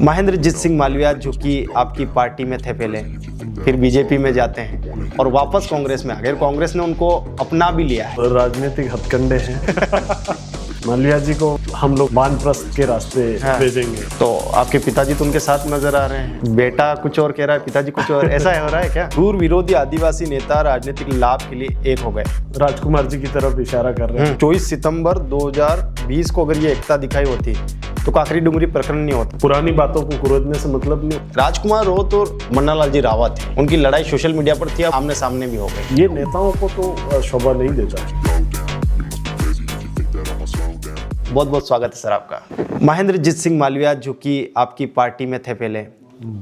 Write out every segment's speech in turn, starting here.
महेंद्रजीत सिंह मालविया जो कि आपकी पार्टी में थे पहले, फिर बीजेपी में जाते हैं और वापस कांग्रेस में आ गए। कांग्रेस ने उनको अपना भी लिया है। राजनीतिक हथकंडे हैं। मालविया जी को हम लोग वानप्रस्थ के रास्ते भेजेंगे। तो आपके पिताजी तो उनके साथ नजर आ रहे हैं, बेटा कुछ और कह रहा है, पिताजी कुछ और, ऐसा हो रहा है क्या? दूर विरोधी आदिवासी नेता राजनीतिक लाभ के लिए एक हो गए। राजकुमार जी की तरफ इशारा कर रहे हैं। 24 सितंबर 2020 को अगर ये एकता दिखाई होती तो काकरी डुंगरी प्रकरण नहीं होता। पुरानी बातों को कुरेदने से मतलब नहीं। राजकुमार राउत और मन्नालाल जी रावत है, उनकी लड़ाई सोशल मीडिया पर थी, आमने सामने भी हो गई। ये नेताओं को तो शोभा नहीं देता है। बहुत बहुत स्वागत है सर आपका। महेंद्रजीत सिंह मालविया जो कि आपकी पार्टी में थे पहले,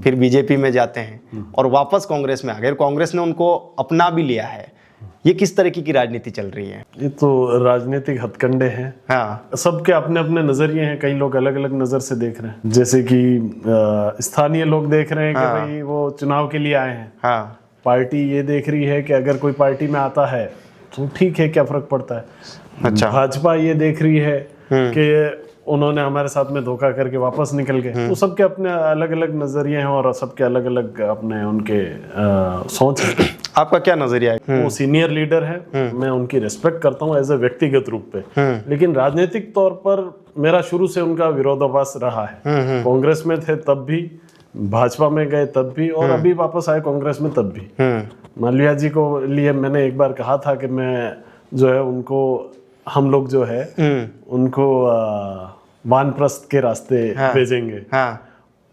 फिर बीजेपी में जाते हैं और वापस कांग्रेस में आ गए। कांग्रेस ने उनको अपना भी लिया है। ये किस तरीके की राजनीति चल रही है? ये तो राजनीतिक हथकंडे हैं। हाँ, सबके अपने अपने नजरिए हैं। कई लोग अलग अलग नजर से देख रहे हैं। जैसे कि स्थानीय लोग देख रहे हैं कि भाई वो चुनाव के लिए आए हैं। हाँ, पार्टी ये देख रही है कि अगर कोई पार्टी में आता है तो ठीक है, क्या फर्क पड़ता है। अच्छा। भाजपा ये देख रही है कि उन्होंने हमारे साथ में धोखा करके वापस निकल गए। तो सबके अपने अलग अलग नजरिए हैं और सबके अलग अलग अपने उनके सोच है। आपका क्या नजरिया है? वो सीनियर लीडर है, मैं उनकी रिस्पेक्ट करता हूँ एज ए व्यक्तिगत रूप पे। लेकिन राजनीतिक तौर पर मेरा शुरू से उनका विरोधाभास रहा है। कांग्रेस में थे तब भी, भाजपा में गए तब भी, और अभी वापस आए कांग्रेस में तब भी। मालविया जी को लिए मैंने एक बार कहा था कि मैं जो है उनको, हम लोग जो है उनको वानप्रस्थ के रास्ते भेजेंगे। हाँ।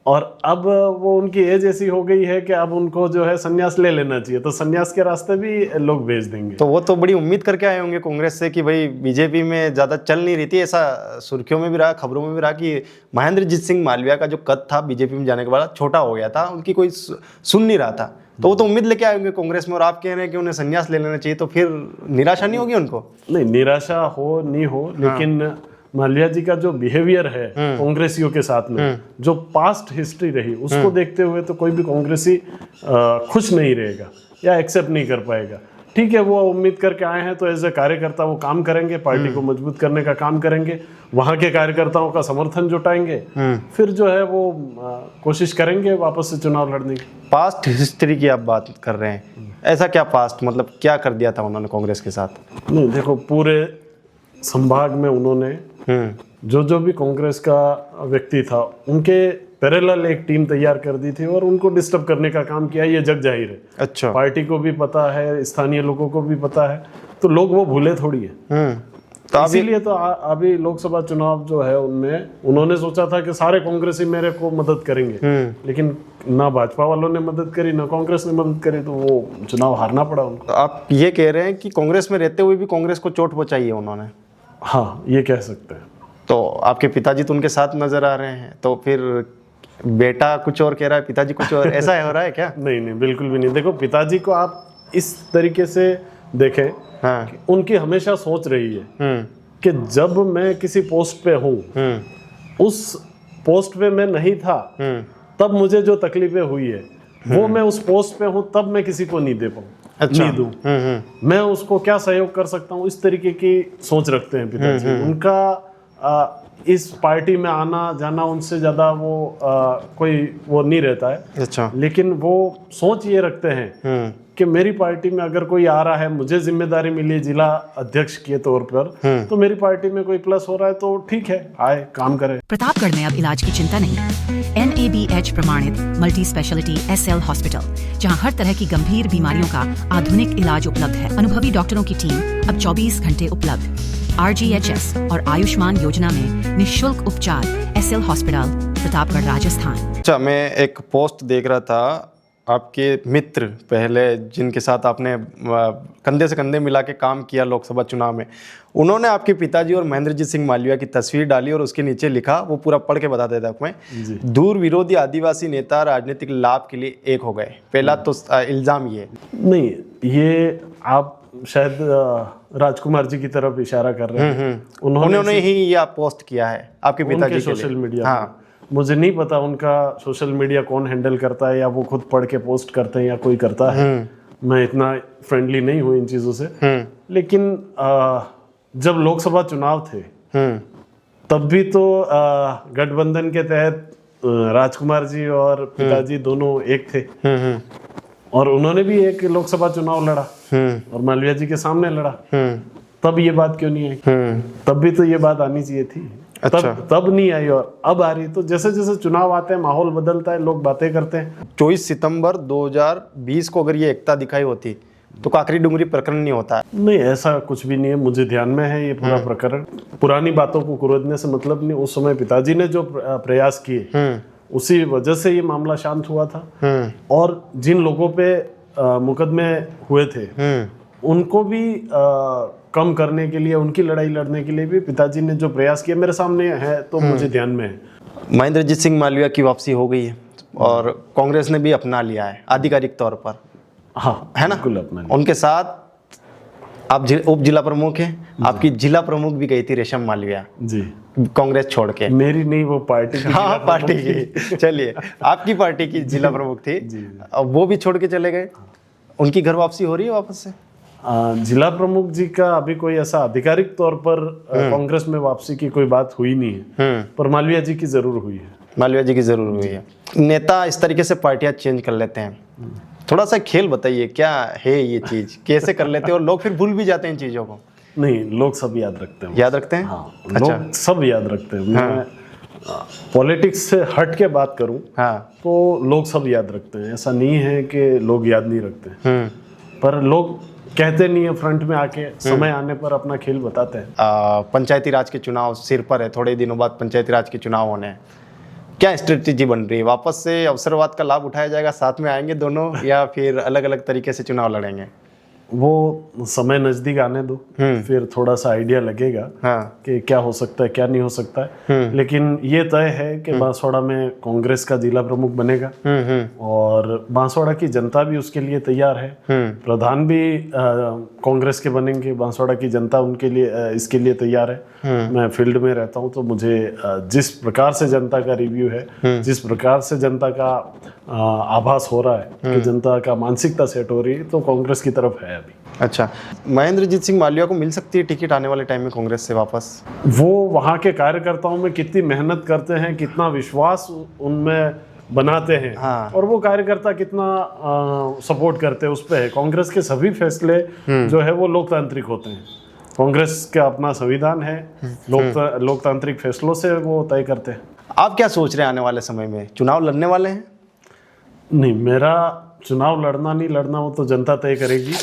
और अब वो उनकी एज ऐसी हो गई है कि अब उनको जो है संन्यास ले लेना चाहिए, तो संन्यास के रास्ते भी लोग भेज देंगे। तो वो तो बड़ी उम्मीद करके आए होंगे कांग्रेस से कि भाई बीजेपी में ज्यादा चल नहीं रही थी। ऐसा सुर्खियों में भी रहा, खबरों में भी रहा कि महेंद्रजीत सिंह मालविया का जो कद था बीजेपी में जाने के बाद छोटा हो गया था, उनकी कोई सुन नहीं रहा था। तो वो तो उम्मीद लेके आए होंगे कांग्रेस में, और आप कह रहे हैं कि उन्हें संन्यास ले लेना चाहिए, तो फिर निराशा नहीं होगी उनको? नहीं, निराशा हो नहीं हो, लेकिन मालविया जी का जो बिहेवियर है कांग्रेसियों के साथ में, जो पास्ट हिस्ट्री रही, उसको देखते हुए तो कोई भी कांग्रेसी खुश नहीं रहेगा या एक्सेप्ट नहीं कर पाएगा। ठीक है, वो उम्मीद करके आए हैं तो एज ए कार्यकर्ता वो काम करेंगे, पार्टी को मजबूत करने का काम करेंगे, वहां के कार्यकर्ताओं का समर्थन जुटाएंगे, फिर जो है वो कोशिश करेंगे वापस से चुनाव लड़ने की। पास्ट हिस्ट्री की आप बात कर रहे हैं, ऐसा क्या पास्ट, मतलब क्या कर दिया था उन्होंने कांग्रेस के साथ? नहीं, देखो, पूरे संभाग में उन्होंने जो भी कांग्रेस का व्यक्ति था उनके पैरेलल एक टीम तैयार कर दी थी और उनको डिस्टर्ब करने का काम किया, ये जग जाहिर है। अच्छा। पार्टी को भी पता है, स्थानीय लोगों को भी पता है, तो लोग वो भूले थोड़ी है। तो इसीलिए तो अभी लोकसभा चुनाव जो है उनमें उन्होंने सोचा था कि सारे कांग्रेसी मेरे को मदद करेंगे, लेकिन ना भाजपा वालों ने मदद करी, ना कांग्रेस ने मदद करी, तो वो चुनाव हारना पड़ा उनको। तो आप ये कह रहे हैं कि कांग्रेस में रहते हुए भी कांग्रेस को चोट पहुंचाई है उन्होंने? हाँ, ये कह सकते हैं। तो आपके पिताजी तो उनके साथ नजर आ रहे हैं, तो फिर बेटा कुछ और कह रहा है, पिताजी कुछ और, ऐसा हो रहा है क्या? नहीं नहीं, बिल्कुल भी नहीं। देखो, पिताजी को आप इस तरीके से देखें। हाँ। कि उनकी हमेशा सोच रही है कि जब मैं किसी पोस्ट पे हूँ, उस पोस्ट पे मैं नहीं था तब मुझे जो तकलीफें हुई है वो मैं उस पोस्ट पे हूँ तब मैं किसी को नहीं दे पाऊँ। अच्छा। नहीं दूं, मैं उसको क्या सहयोग कर सकता हूँ, इस तरीके की सोच रखते हैं पिताजी। उनका इस पार्टी में आना जाना उनसे ज्यादा वो कोई वो नहीं रहता है। अच्छा। लेकिन वो सोच ये रखते हैं कि मेरी पार्टी में अगर कोई आ रहा है, मुझे जिम्मेदारी मिली है जिला अध्यक्ष के तौर पर, तो मेरी पार्टी में कोई प्लस हो रहा है तो ठीक है, आए काम करे। प्रतापगढ़ में अब इलाज की चिंता नहीं। NABH प्रमाणित मल्टी स्पेशलिटी SL हॉस्पिटल, जहां हर तरह की गंभीर बीमारियों का आधुनिक इलाज उपलब्ध है। अनुभवी डॉक्टरों की टीम अब 24 घंटे उपलब्ध। RGHS और आयुष्मान योजना में निःशुल्क उपचार। SL hospital, Pratapgarh, Rajasthan. अच्छा, मैं एक पोस्ट देख रहा था, आपके मित्र पहले जिनके साथ आपने कंधे से कंधे मिला के काम किया लोकसभा चुनाव में, उन्होंने आपके पिताजी और महेंद्रजीत सिंह मालविया की तस्वीर डाली और उसके नीचे लिखा, वो पूरा पढ़ के बता देता हूँ मैं। दूर विरोधी आदिवासी नेता राजनीतिक लाभ के लिए एक हो गए। पहला तो इल्जाम ये नहीं, ये आप शायद राजकुमार जी की तरफ इशारा कर रहे हैं। उन्होंने ही ये पोस्ट किया है आपके पिताजी के सोशल मीडिया। हाँ, मुझे नहीं पता उनका सोशल मीडिया कौन हैंडल करता है, या वो खुद पढ़ के पोस्ट करते हैं या कोई करता है। मैं इतना फ्रेंडली नहीं हूँ इन चीजों से। लेकिन जब लोकसभा चुनाव थे तब भी तो गठबंधन के तहत राजकुमार जी और पिताजी दोनों एक थे, और उन्होंने भी एक लोकसभा चुनाव लड़ा और मालवीय जी के सामने लड़ा। तब ये बात क्यों नहीं आई? तब भी तो ये बात आनी चाहिए थी। अच्छा। तब नहीं आई और अब आ रही। तो जैसे जैसे चुनाव आते हैं, माहौल बदलता है, लोग बातें करते हैं। 24 सितंबर 2020 को अगर ये एकता दिखाई होती तो काकरी डुंगरी प्रकरण नहीं होता है। नहीं, ऐसा कुछ भी नहीं है, मुझे ध्यान में है ये पूरा प्रकरण। पुरानी बातों को कुरेदने से मतलब नहीं। उस समय पिताजी ने जो प्रयास किए उसी वजह से ये मामला शांत हुआ था। और जिन लोगों पे मुकदमे हुए थे उनको भी कम करने के लिए, उनकी लड़ाई लड़ने के लिए भी पिताजी ने जो प्रयास किया मेरे सामने है, तो मुझे ध्यान में है। महेंद्रजीत सिंह मालवीय की वापसी हो गई है और कांग्रेस ने भी अपना लिया है आधिकारिक तौर पर, हाँ, है ना? बिल्कुल अपना लिया। उनके साथ आप उप जिला प्रमुख हैं, आपकी जिला प्रमुख भी गई थी रेशम मालवीय जी, कांग्रेस छोड़ के। मेरी नहीं, वो पार्टी की। हाँ, पार्टी की। चलिए, आपकी पार्टी की जिला प्रमुख थी, अब वो भी छोड़ के चले गए। उनकी घर वापसी हो रही है वापस से? जिला प्रमुख जी का अभी कोई ऐसा आधिकारिक तौर पर कांग्रेस में वापसी की कोई बात हुई नहीं है, पर मालवीय जी की जरूर हुई है। मालवीय जी की जरूर हुई है। नेता इस तरीके से पार्टियां चेंज कर लेते हैं, थोड़ा सा खेल बताइए, क्या है ये चीज, कैसे कर लेते हैं और लोग फिर भूल भी जाते हैं इन चीजों को? नहीं, लोग सब याद रखते हैं। याद रखते हैं? हाँ, अच्छा। लोग सब याद रखते हैं। मैं पॉलिटिक्स से हट के बात करूं तो लोग सब याद रखते हैं। ऐसा नहीं है कि लोग याद नहीं रखते, पर लोग कहते नहीं है फ्रंट में आके, समय आने पर अपना खेल बताते हैं। पंचायती राज के चुनाव सिर पर है, थोड़े दिनों बाद पंचायती राज के चुनाव होने हैं, क्या स्ट्रेटेजी बन रही है? वापस से अवसरवाद का लाभ उठाया जाएगा, साथ में आएंगे दोनों, या फिर अलग अलग तरीके से चुनाव लड़ेंगे? वो समय नजदीक आने दो, फिर थोड़ा सा आइडिया लगेगा कि क्या हो सकता है, क्या नहीं हो सकता है। लेकिन ये तय है कि बांसवाड़ा में कांग्रेस का जिला प्रमुख बनेगा और बांसवाड़ा की जनता भी उसके लिए तैयार है। प्रधान भी कांग्रेस के बनेंगे, बांसवाड़ा की जनता उनके लिए इसके लिए तैयार है। मैं फील्ड में रहता हूँ तो मुझे जिस प्रकार से जनता का रिव्यू है, जिस प्रकार से जनता का आभास हो रहा है कि जनता का मानसिकता सेट हो रही है, तो कांग्रेस की तरफ है अभी। अच्छा, महेंद्रजीत सिंह मालवीय को मिल सकती है टिकट आने वाले टाइम में कांग्रेस से वापस? वो वहाँ के कार्यकर्ताओं में कितनी मेहनत करते हैं, कितना विश्वास उनमें बनाते हैं, और वो कार्यकर्ता कितना सपोर्ट करते हैं, उस पर है। कांग्रेस के सभी फैसले जो है वो लोकतांत्रिक होते हैं। कांग्रेस का अपना संविधान है, लोकतांत्रिक फैसलों से वो तय करते हैं। आप क्या सोच रहे हैं आने वाले समय में? चुनाव लड़ने वाले हैं? नहीं, मेरा चुनाव लड़ना नहीं लड़ना वो तो जनता तय करेगी,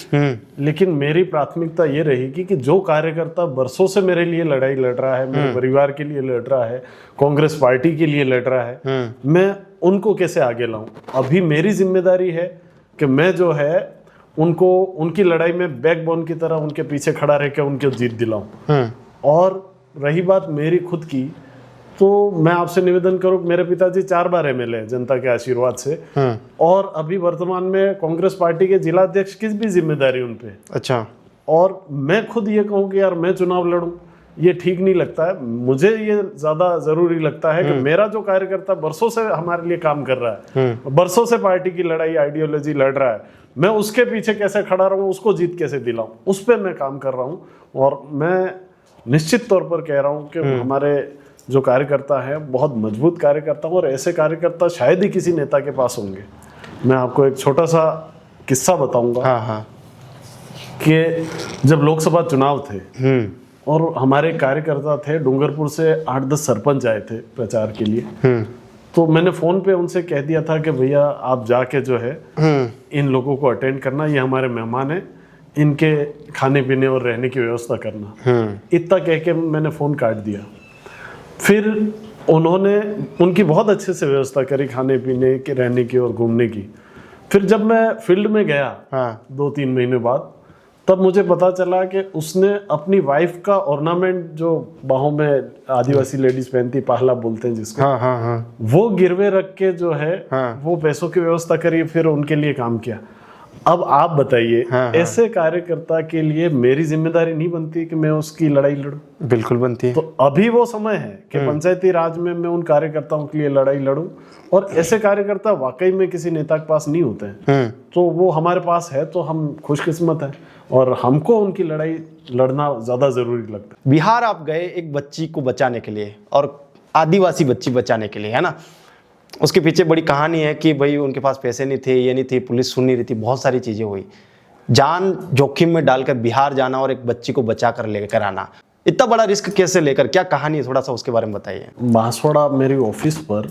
लेकिन मेरी प्राथमिकता ये रहेगी कि जो कार्यकर्ता बरसों से मेरे लिए लड़ाई लड़ रहा है, मेरे परिवार के लिए लड़ रहा है, कांग्रेस पार्टी के लिए लड़ रहा है, मैं उनको कैसे आगे लाऊं। अभी मेरी जिम्मेदारी है कि मैं जो है उनको उनकी लड़ाई में बैकबोन की तरह उनके पीछे खड़ा रह के उनको जीत दिलाऊं। और रही बात मेरी खुद की, तो मैं आपसे निवेदन करूं, मेरे पिताजी 4 बार एमएलए हैं जनता के आशीर्वाद से, और अभी वर्तमान में कांग्रेस पार्टी के जिला अध्यक्ष की भी जिम्मेदारी उन पे। अच्छा। और मैं खुद ये कहूं कि यार मैं चुनाव लड़ूं, ये ठीक नहीं लगता है। मुझे ये ज्यादा जरूरी लगता है कि मेरा जो कार्यकर्ता बरसों से हमारे लिए काम कर रहा है, बरसों से पार्टी की लड़ाई, आइडियोलॉजी लड़ रहा है, मैं उसके पीछे कैसे खड़ा रहूं, उसको जीत कैसे दिलाऊं, उस पर मैं काम कर रहा हूं। और मैं निश्चित तौर पर कह रहा हूं कि हमारे जो कार्यकर्ता है बहुत मजबूत कार्यकर्ता, और ऐसे कार्यकर्ता शायद ही किसी नेता के पास होंगे। मैं आपको एक छोटा सा किस्सा बताऊंगा कि जब लोकसभा चुनाव थे और हमारे कार्यकर्ता थे, डूंगरपुर से 8-10 सरपंच आए थे प्रचार के लिए, तो मैंने फोन पे उनसे कह दिया था कि भैया आप जाके जो है इन लोगों को अटेंड करना, ये हमारे मेहमान हैं, इनके खाने पीने और रहने की व्यवस्था करना। इतना कह के मैंने फोन काट दिया। फिर उन्होंने उनकी बहुत अच्छे से व्यवस्था करी, खाने पीने के, रहने की और घूमने की। फिर जब मैं फील्ड में गया 2-3 महीने बाद, तब मुझे पता चला कि उसने अपनी वाइफ का ऑर्नामेंट जो बाहों में आदिवासी लेडीज पहनती, पाहला बोलते हैं जिसको, वो गिरवे रख के जो है वो पैसों की व्यवस्था करी, फिर उनके लिए काम किया। अब आप बताइए, ऐसे कार्यकर्ता के लिए मेरी जिम्मेदारी नहीं बनती कि मैं उसकी लड़ाई लड़ूं? बिल्कुल बनती है। तो अभी वो समय है कि पंचायती राज में मैं उन कार्यकर्ताओं के लिए लड़ाई लड़ूं, और ऐसे कार्यकर्ता वाकई में किसी नेता के पास नहीं होते हैं, तो वो हमारे पास है, तो हम खुशकिस्मत हैं, और हमको उनकी लड़ाई लड़ना ज्यादा जरूरी लगता है। बिहार आप गए एक बच्ची को बचाने के लिए, और आदिवासी बच्ची बचाने के लिए, है ना? उसके पीछे बड़ी कहानी है कि भाई उनके पास पैसे नहीं थे, ये नहीं थी, पुलिस सुन नहीं रही थी, बहुत सारी चीज़ें हुई। जान जोखिम में डालकर बिहार जाना और एक बच्ची को बचा कर लेकर आना, इतना बड़ा रिस्क कैसे लेकर, क्या कहानी है, थोड़ा सा उसके बारे में बताइए। बांसवाड़ा मेरी ऑफिस पर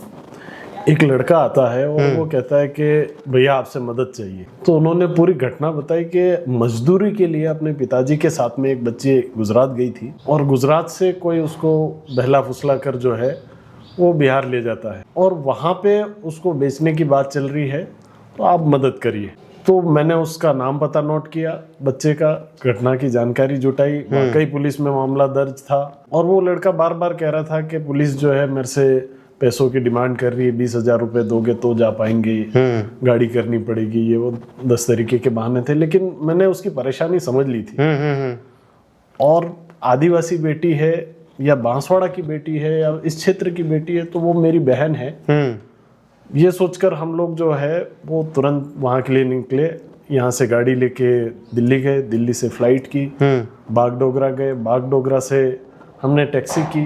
एक लड़का आता है और वो कहता है कि भैया आपसे मदद चाहिए। तो उन्होंने पूरी घटना बताई कि मजदूरी के लिए अपने पिताजी के साथ में एक बच्ची गुजरात गई थी और गुजरात से कोई उसको बहला फुसला कर जो है वो बिहार ले जाता है और वहाँ पे उसको बेचने की बात चल रही है, तो आप मदद करिए। तो मैंने उसका नाम पता नोट किया, बच्चे का, घटना की जानकारी जुटाई, वाकई पुलिस में मामला दर्ज था और वो लड़का बार बार कह रहा था कि पुलिस जो है मेरे से पैसों की डिमांड कर रही है, 20,000 रुपए दोगे तो जा पाएंगे, गाड़ी करनी पड़ेगी, ये वो 10 तरीके के बहाने थे। लेकिन मैंने उसकी परेशानी समझ ली थी। और आदिवासी बेटी है या बांसवाड़ा की बेटी है या इस क्षेत्र की बेटी है, तो वो मेरी बहन है, ये सोचकर हम लोग जो है वो तुरंत वहाँ के लिए निकले। यहाँ से गाड़ी लेके दिल्ली गए, दिल्ली से फ्लाइट की, बागडोगरा गए, बागडोगरा से हमने टैक्सी की।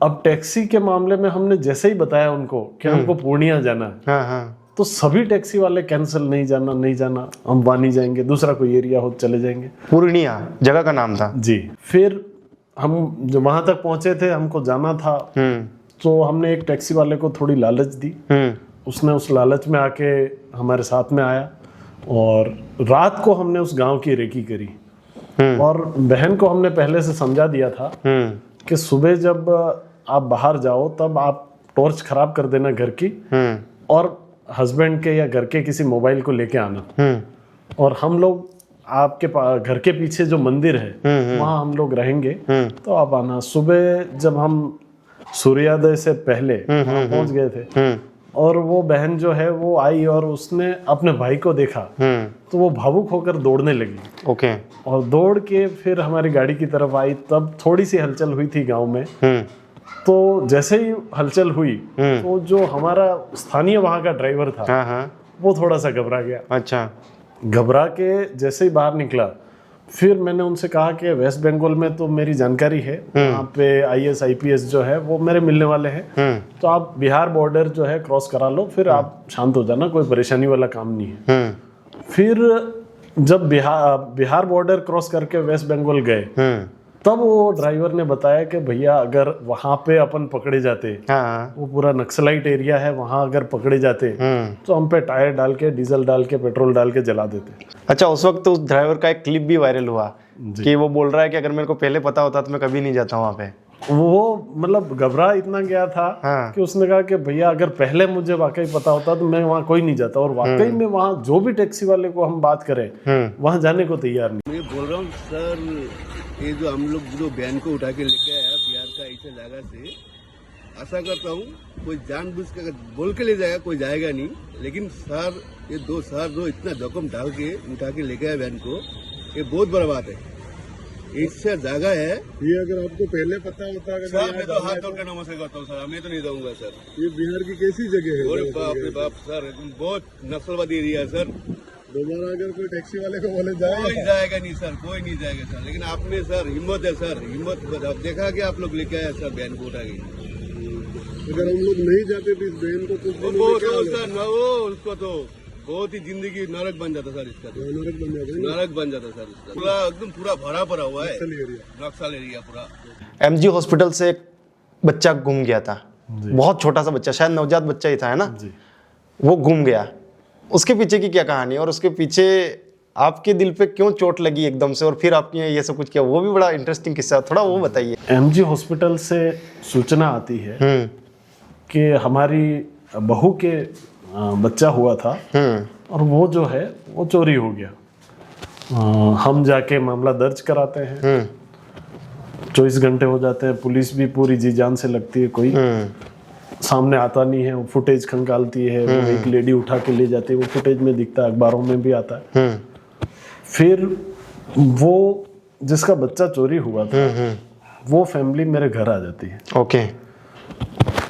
अब टैक्सी के मामले में हमने जैसे ही बताया उनको कि हमको पूर्णिया जाना है, तो सभी टैक्सी वाले कैंसिल, नहीं जाना नहीं जाना, हम वानी जाएंगे, दूसरा कोई एरिया हो चले जाएंगे। पूर्णिया जगह का नाम था जी। फिर हम जब वहां तक पहुंचे थे, हमको जाना था, तो हमने एक टैक्सी वाले को थोड़ी लालच दी। उसने उस लालच में आके हमारे साथ में आया और रात को हमने उस गांव की रेकी करी। और बहन को हमने पहले से समझा दिया था कि सुबह जब आप बाहर जाओ तब आप टॉर्च खराब कर देना घर की और हस्बैंड के या घर के किसी मोबाइल को लेके आना। और हम लोग आपके घर के पीछे जो मंदिर है वहाँ हम लोग रहेंगे, तो आप आना। सुबह जब हम सूर्योदय से पहले पहुंच गए थे और वो बहन जो है वो आई और उसने अपने भाई को देखा, तो वो भावुक होकर दौड़ने लगी। ओके। और दौड़ के फिर हमारी गाड़ी की तरफ आई, तब थोड़ी सी हलचल हुई थी गांव में। तो जैसे ही हलचल हुई तो जो हमारा स्थानीय वहाँ का ड्राइवर था वो थोड़ा सा घबरा गया। अच्छा। घबरा के जैसे ही बाहर निकला, फिर मैंने उनसे कहा कि वेस्ट बंगाल में तो मेरी जानकारी है, वहाँ पे IAS IPS जो है वो मेरे मिलने वाले हैं, तो आप बिहार बॉर्डर जो है क्रॉस करा लो, फिर आप शांत हो जाना, कोई परेशानी वाला काम नहीं है। फिर जब बिहार बॉर्डर क्रॉस करके वेस्ट बंगाल गए, तब वो ड्राइवर ने बताया कि भैया अगर वहां पे अपन पकड़े जाते, वो पूरा नक्सलाइट एरिया है, वहां अगर पकड़े जाते तो हम पे टायर डाल के, डीजल डाल के, पेट्रोल डाल के जला देते। अच्छा, उस वक्त तो उस ड्राइवर का एक क्लिप भी वायरल हुआ कि वो बोल रहा है कि अगर मेरे को पहले पता होता तो मैं कभी नहीं जाता वहाँ पे। वो मतलब घबरा इतना गया था कि उसने कहा कि भैया अगर पहले मुझे वाकई पता होता तो मैं वहाँ कोई नहीं जाता। और वाकई में वहाँ जो भी टैक्सी वाले को हम बात करें वहाँ जाने को तैयार नहीं। मैं बोल रहा हूँ सर, ये जो हम लोग जो बहन को उठा के लेके आया बिहार का ऐसे जगह से, आशा करता हूँ कोई जानबूझ के बोल के ले जाएगा, कोई जाएगा नहीं। लेकिन सर ये दो सर जो इतना जोखिम डाल के उठा के लेके आया बहन को, ये बहुत बड़ा बात है। इससे जगह है ये, अगर आपको पहले पता होता अगर सर, मैं तो हाथ जोड़ के नमस्कार करता हूँ सर, मैं तो नहीं जाऊंगा सर। ये बिहार की कैसी जगह है? और बाप रे बाप सर, बहुत नक्सलवादी एरिया है सर। दोबारा अगर कोई टैक्सी वाले को बोले कोई जाएगा नहीं सर, कोई नहीं जाएगा सर। लेकिन आपने सर हिम्मत है सर, हिम्मत देखा कि आप लोग लेके आए सर बहन को उठा के। अगर हम लोग नहीं जाते तो इस बहन को कुछ दिन में क्या होगा? सर वो उसको तो बहुत ही जिंदगी नरक बन जाता सर, इसका तो नरक बन जाता है, नरक बन जाता सर इसका। पूरा एकदम पूरा भरा पड़ा हुआ है एरिया, नक्सल एरिया पूरा। MG हॉस्पिटल से एक बच्चा गुम गया था, बहुत छोटा सा बच्चा, शायद नवजात बच्चा ही था, है ना? वो गुम गया, उसके पीछे की क्या कहानी है और उसके पीछे आपके दिल पे क्यों चोट लगी एकदम से और फिर आपने ये सब कुछ किया, वो भी बड़ा इंटरेस्टिंग किस्सा, थोड़ा वो बताइए। MG हॉस्पिटल से सूचना आती है कि हमारी बहू के बच्चा हुआ था और वो जो है वो चोरी हो गया। हम जाके मामला दर्ज कराते हैं, 24 घंटे हो जाते हैं, पुलिस भी पूरी जी जान से लगती है, कोई सामने आता नहीं है, वो फुटेज खंगालती है, वो एक लेडी उठा के ले जाती है, वो फुटेज में दिखता है, अखबारों में भी आता है। फिर वो जिसका बच्चा चोरी हुआ था वो फैमिली मेरे घर आ जाती है। ओके।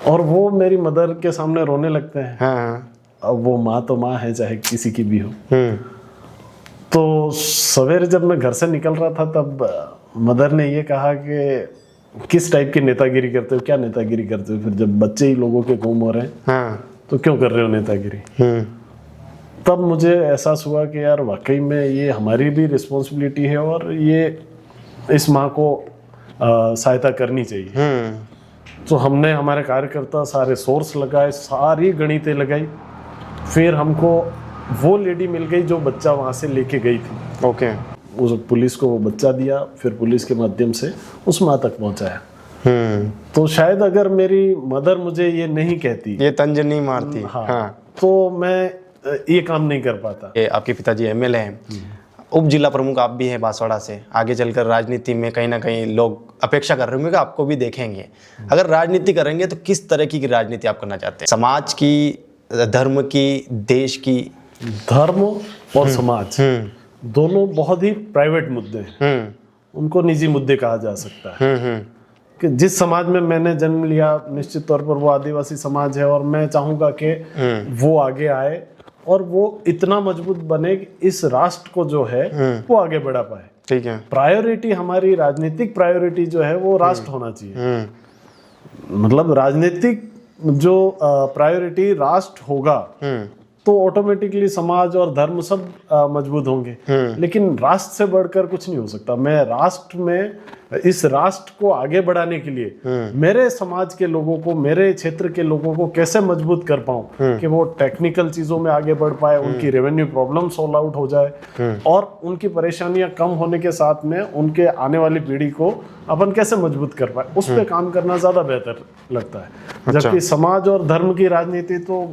और वो मेरी मदर के सामने रोने लगते हैं। अब वो माँ तो माँ है, चाहे किसी की भी हो। तो सवेरे जब मैं घर से निकल रहा था तब मदर ने ये कहा कि किस टाइप की नेतागिरी करते हो, क्या नेतागिरी करते हो? फिर जब बच्चे ही लोगों के गुम हो रहे हैं हाँ। तो क्यों कर रहे हो नेतागिरी? तब मुझे एहसास हुआ कि यार वाकई में ये हमारी भी रिस्पॉन्सिबिलिटी है और ये इस माँ को सहायता करनी चाहिए। तो हमने हमारे कार्यकर्ता सारे सोर्स लगाए, सारी गणितें लगाई, फिर हमको वो लेडी मिल गई जो बच्चा वहाँ से लेके गई थी। ओके। उस पुलिस को वो बच्चा दिया, फिर पुलिस के माध्यम से उस माँ तक पहुँचाया। तो शायद अगर मेरी मदर मुझे ये नहीं कहती, ये तंज नहीं मारती। हाँ, तो मैं ये काम नहीं कर पाता। ये आपके पिताजी एमएलए हैं, उप जिला प्रमुख आप भी हैं बांसवाड़ा से, आगे चलकर राजनीति में कहीं ना कहीं लोग अपेक्षा कर रहे होंगे कि आपको भी देखेंगे। अगर राजनीति करेंगे तो किस तरह की राजनीति आप करना चाहते हैं? समाज की, धर्म की, देश की? धर्म और समाज दोनों बहुत ही प्राइवेट मुद्दे हैं, उनको निजी मुद्दे कहा जा सकता है। कि जिस समाज में मैंने जन्म लिया, निश्चित तौर पर वो आदिवासी समाज है और मैं चाहूंगा कि वो आगे आए और वो इतना मजबूत बने कि इस राष्ट्र को जो है वो आगे बढ़ा पाए। ठीक है। प्रायोरिटी, हमारी राजनीतिक प्रायोरिटी जो है वो राष्ट्र होना चाहिए। मतलब राजनीतिक जो प्रायोरिटी राष्ट्र होगा तो ऑटोमेटिकली समाज और धर्म सब मजबूत होंगे। लेकिन राष्ट्र से बढ़कर कुछ नहीं हो सकता। मैं राष्ट्र में, इस राष्ट्र को आगे बढ़ाने के लिए मेरे समाज के लोगों को, मेरे क्षेत्र के लोगों को कैसे मजबूत कर पाऊं कि वो टेक्निकल चीजों में आगे बढ़ पाए, उनकी रेवेन्यू प्रॉब्लम सॉल्व आउट हो जाए और उनकी परेशानियां कम होने के साथ में उनके आने वाली पीढ़ी को अपन कैसे मजबूत कर पाए, उस पर काम करना ज्यादा बेहतर लगता है। जबकि समाज और धर्म की राजनीति तो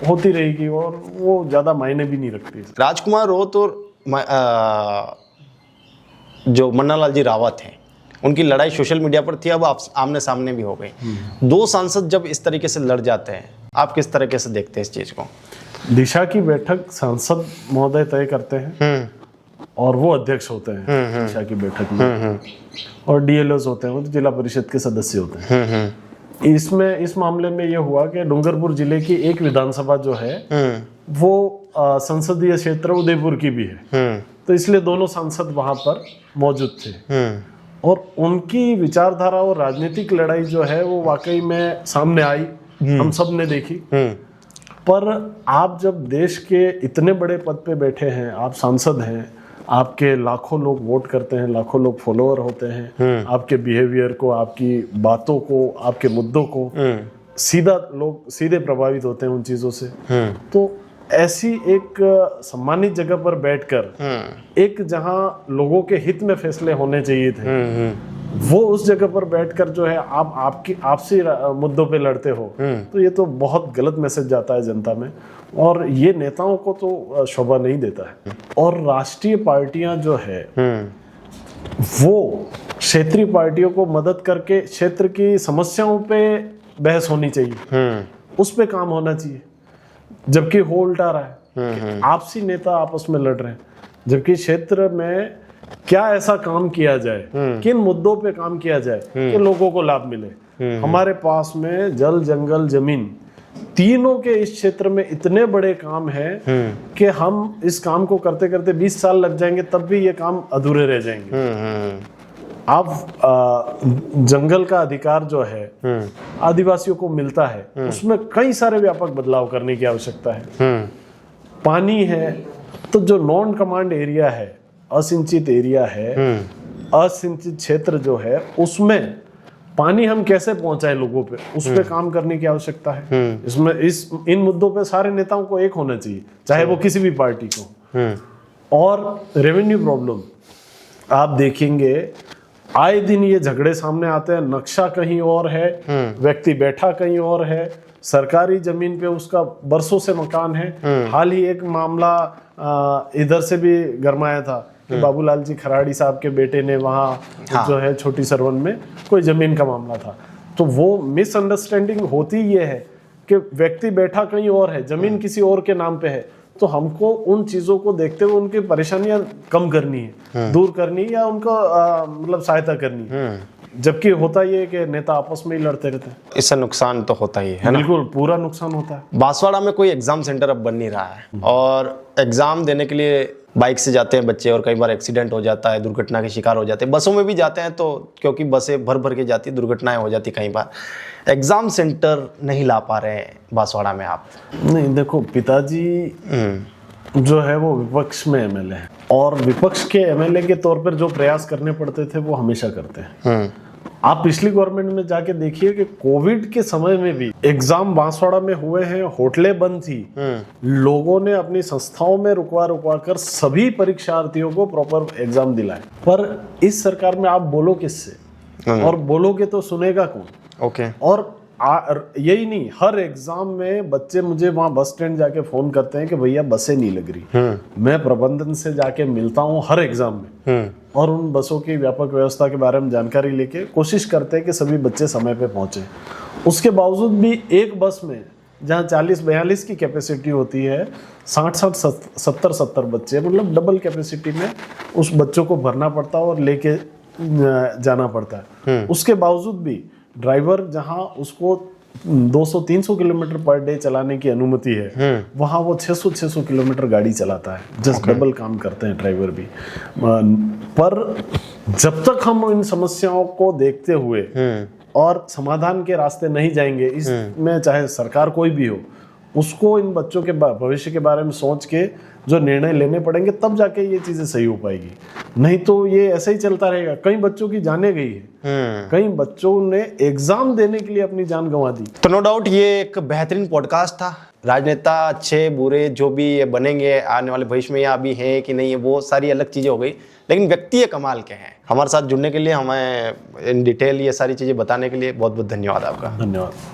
होती रहेगी और वो ज्यादा मायने भी नहीं रखती। राजकुमार रोत और जो मन्नालाल जी रावत हैं, उनकी लड़ाई सोशल मीडिया पर थी, अब आप आमने सामने भी हो गई। दो सांसद जब इस तरीके से लड़ जाते हैं, आप किस तरीके से देखते हैं इस चीज को? दिशा की बैठक सांसद महोदय तय करते हैं और वो अध्यक्ष होते हैं दिशा की बैठक में, और डीएलओस होते हैं, वो जिला परिषद के सदस्य होते हैं। इसमें इस मामले में ये हुआ कि डूंगरपुर जिले की एक विधानसभा जो है वो संसदीय क्षेत्र उदयपुर की भी है, तो इसलिए दोनों सांसद वहां पर मौजूद थे और उनकी विचारधारा और राजनीतिक लड़ाई जो है वो वाकई में सामने आई, हम सब ने देखी। पर आप जब देश के इतने बड़े पद पे बैठे हैं, आप सांसद हैं, आपके लाखों लोग वोट करते हैं, लाखों लोग फॉलोअर होते हैं, आपके बिहेवियर को, आपकी बातों को, आपके मुद्दों को सीधा लोग सीधे प्रभावित होते हैं उन चीजों से। तो ऐसी एक सम्मानित जगह पर बैठकर, एक जहां लोगों के हित में फैसले होने चाहिए थे, वो उस जगह पर बैठकर जो है आप आपसी मुद्दों पे लड़ते हो, तो ये तो बहुत गलत मैसेज जाता है जनता में और ये नेताओं को तो शोभा नहीं देता है। और राष्ट्रीय पार्टियां जो है वो क्षेत्रीय पार्टियों को मदद करके क्षेत्र की समस्याओं पे बहस होनी चाहिए, उस पे काम होना चाहिए। जबकि हो उल्टा रहा है, आपसी नेता आपस में लड़ रहे हैं, जबकि क्षेत्र में क्या ऐसा काम किया जाए, किन मुद्दों पे काम किया जाए कि लोगों को लाभ मिले। हमारे पास में जल, जंगल, जमीन, तीनों के इस क्षेत्र में इतने बड़े काम हैं कि हम इस काम को करते करते 20 साल लग जाएंगे, तब भी ये काम अधूरे रह जाएंगे। आप जंगल का अधिकार जो है आदिवासियों को मिलता है, उसमें कई सारे व्यापक बदलाव करने की आवश्यकता है। पानी है तो जो नॉन कमांड एरिया है, असिंचित एरिया है, असिंचित क्षेत्र जो है, उसमें पानी हम कैसे पहुंचाए लोगों पे, उस पे काम करने की आवश्यकता है। इसमें इन मुद्दों पे सारे नेताओं को एक होना चाहिए, चाहे वो किसी भी पार्टी को। और रेवेन्यू प्रॉब्लम आप देखेंगे आए दिन ये झगड़े सामने आते हैं, नक्शा कहीं और है, व्यक्ति बैठा कहीं और है, सरकारी जमीन पे उसका बरसों से मकान है। हाल ही एक मामला इधर से भी गरमाया था कि बाबूलाल जी खराड़ी साहब के बेटे ने वहाँ जो है छोटी सरवन में कोई जमीन का मामला था। तो वो मिसअंडरस्टैंडिंग होती ये है कि व्यक्ति बैठा कहीं और है, जमीन किसी और के नाम पे है, तो हमको उन चीजों को देखते हुए उनकी परेशानियां कम करनी है, दूर करनी है या उनको मतलब सहायता करनी है। जबकि होता ये है कि नेता आपस में ही लड़ते रहते हैं। इससे नुकसान तो होता ही है ना। बिल्कुल पूरा नुकसान होता है। बांसवाड़ा में कोई एग्जाम सेंटर अब बन नहीं रहा है और एग्जाम देने के लिए बाइक से जाते हैं बच्चे और कई बार एक्सीडेंट हो जाता है, दुर्घटना के शिकार हो जाते हैं। बसों में भी जाते हैं तो क्योंकि बसें भर भर के जाती, दुर्घटनाएं हो जाती कई बार। एग्जाम सेंटर नहीं ला पा रहे हैं बांसवाड़ा में आप। नहीं देखो, पिताजी जो है वो विपक्ष में एमएलए है और विपक्ष के एमएलए के तौर पर जो प्रयास करने पड़ते थे वो हमेशा करते हैं। आप पिछली गवर्नमेंट में जाके देखिए कि कोविड के समय में भी एग्जाम बांसवाड़ा में हुए हैं, होटलें बंद थी, लोगों ने अपनी संस्थाओं में रुकवा कर सभी परीक्षार्थियों को प्रॉपर एग्जाम दिलाए। पर इस सरकार में आप बोलो किससे, और बोलोगे तो सुनेगा कौन? ओके। और यही नहीं, हर एग्जाम में बच्चे मुझे वहां बस स्टैंड जाके फोन करते हैं कि भैया बसें नहीं लग रही। मैं प्रबंधन से जाके मिलता हूँ हर एग्जाम में और उन बसों की व्यापक व्यवस्था के बारे में जानकारी लेके कोशिश करते हैं कि सभी बच्चे समय पे पहुंचे। उसके बावजूद भी एक बस में जहाँ 40-42 की कैपेसिटी होती है, 60-60, 70-70 बच्चे, मतलब डबल कैपेसिटी में उस बच्चों को भरना पड़ता है और लेके जाना पड़ता है। उसके बावजूद भी ड्राइवर जहां उसको 200-300 किलोमीटर पर डे चलाने की अनुमति है, वहां वो 600 किलोमीटर गाड़ी चलाता है। जस्ट डबल काम करते हैं ड्राइवर भी। पर जब तक हम इन समस्याओं को देखते हुए और समाधान के रास्ते नहीं जाएंगे, इसमें चाहे सरकार कोई भी हो, उसको इन बच्चों के भविष्य के बारे में सोच के जो निर्णय लेने पड़ेंगे, तब जाके ये चीजें सही हो पाएगी। नहीं तो ये ऐसे ही चलता रहेगा। कई बच्चों की जानें गई है, कई बच्चों ने एग्जाम देने के लिए अपनी जान गंवा दी। तो नो डाउट ये एक बेहतरीन पॉडकास्ट था। राजनेता अच्छे बुरे जो भी ये बनेंगे आने वाले भविष्य में, या अभी हैं कि नहीं है, वो सारी अलग चीज़ें हो गई, लेकिन व्यक्ति ये कमाल के हैं। हमारे साथ जुड़ने के लिए, हमें इन डिटेल ये सारी चीज़ें बताने के लिए बहुत बहुत धन्यवाद आपका। धन्यवाद।